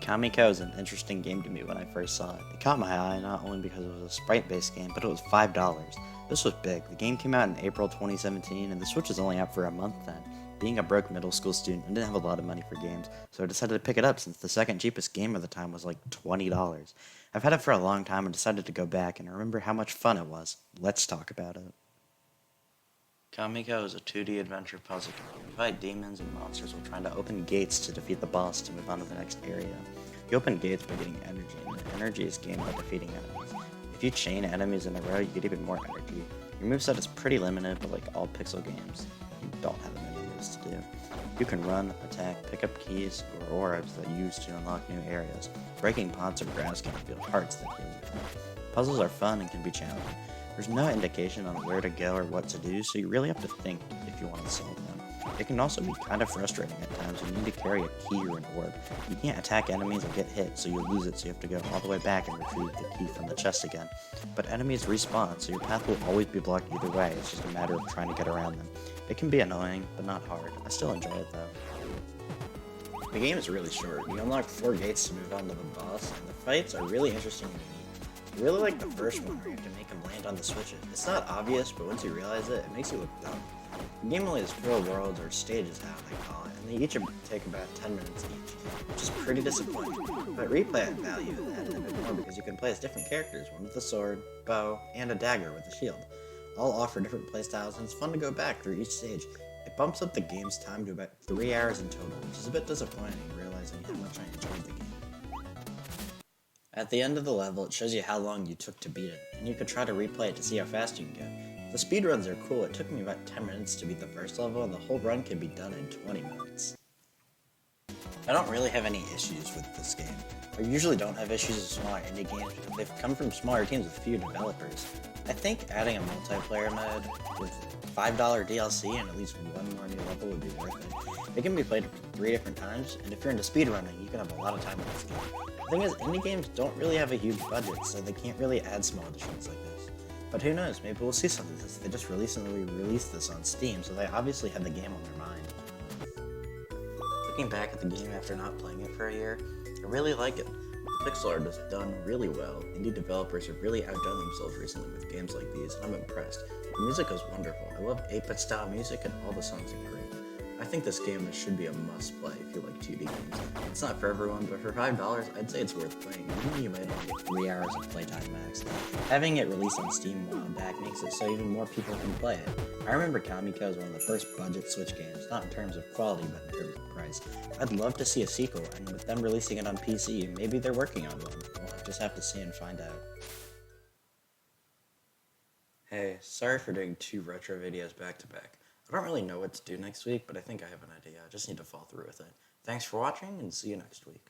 Kamiko is an interesting game to me when I first saw it. It caught my eye not only because it was a sprite-based game, but it was $5. This was big. The game came out in April 2017, and the Switch was only out for a month then. Being a broke middle school student, I didn't have a lot of money for games, so I decided to pick it up since the second cheapest game of the time was like $20. I've had it for a long time and decided to go back, and I remember how much fun it was. Let's talk about it. Kamiko is a 2D adventure puzzle game. You fight demons and monsters while trying to open gates to defeat the boss to move on to the next area. You open gates by getting energy, and the energy is gained by defeating enemies. If you chain enemies in a row, you get even more energy. Your moveset is pretty limited, but like all pixel games, you don't have many moves to do. You can run, attack, pick up keys, or orbs that you use to unlock new areas. Breaking pots or grass can reveal parts that heal you. Puzzles are fun and can be challenging. There's no indication on where to go or what to do, so you really have to think if you want to solve them. It can also be kind of frustrating at times when you need to carry a key or an orb. You can't attack enemies or get hit, so you'll lose it, so you have to go all the way back and retrieve the key from the chest again. But enemies respawn, so your path will always be blocked either way, it's just a matter of trying to get around them. It can be annoying, but not hard. I still enjoy it though. The game is really short. You unlock 4 gates to move on to the boss, and the fights are really interesting and neat. I really like the first one where you have to make them land on the switches. It's not obvious, but once you realize it, it makes you look dumb. The game only has 4 worlds, or stages how they call it, and they each take about 10 minutes each, which is pretty disappointing. But replay value is added a bit more because you can play as different characters, one with a sword, bow, and a dagger with a shield. All offer different playstyles, and it's fun to go back through each stage. It bumps up the game's time to about 3 hours in total, which is a bit disappointing realizing how much I enjoyed the game. At the end of the level, it shows you how long you took to beat it, and you could try to replay it to see how fast you can go. The speedruns are cool. It took me about 10 minutes to beat the first level, and the whole run can be done in 20 minutes. I don't really have any issues with this game. I usually don't have issues with smaller indie games because they've come from smaller teams with few developers. I think adding a multiplayer mode with $5 DLC and at least one more new level would be worth it. It can be played 3 different times, and if you're into speedrunning, you can have a lot of time with this game. The thing is, indie games don't really have a huge budget, so they can't really add small additions like this. But who knows, maybe we'll see something since they just recently released this on Steam, so they obviously had the game on their mind. Looking back at the game after not playing it for a year, I really like it. The pixel art is done really well. Indie developers have really outdone themselves recently with games like these, and I'm impressed. The music is wonderful. I love 8-bit style music, and all the songs are great. I think this game should be a must-play if you like 2D games. It's not for everyone, but for $5, I'd say it's worth playing, even though you might only get 3 hours of playtime max. Having it released on Steam a while back makes it so even more people can play it. I remember Kamiko as one of the first budget Switch games, not in terms of quality, but in terms of price. I'd love to see a sequel, and with them releasing it on PC, maybe they're working on one. We'll just have to see and find out. Hey, sorry for doing 2 retro videos back to back. I don't really know what to do next week, but I think I have an idea. I just need to follow through with it. Thanks for watching, and see you next week.